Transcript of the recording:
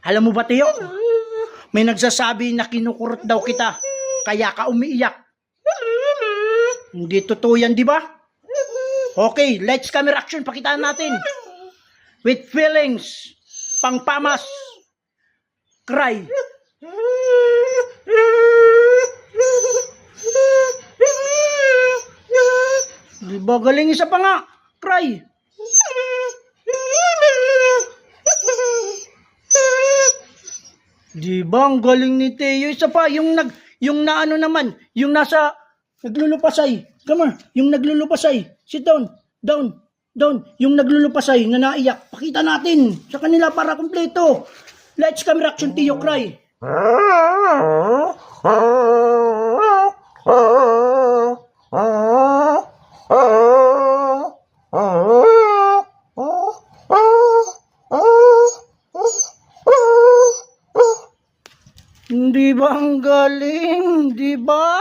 Alam mo ba, Tiyo? May nagsasabi na kinukurot daw kita, kaya ka umiiyak. Hindi totoo yan, di ba? Okay, lights, camera, action. Pakitaan natin. With feelings, pangpamas, cry. Di ba galing, isa pa nga, cry. Di ba ang galing ni Teo? Isa pa, yung na ano naman, yung nasa naglulupasay. Come on, yung naglulupasay. Sit down, down, down. Yung naglulupasay na naiyak. Pakita natin sa kanila para kumpleto. Lights, camera, action, Teo, cry. Hindi ba ang galing? Di ba?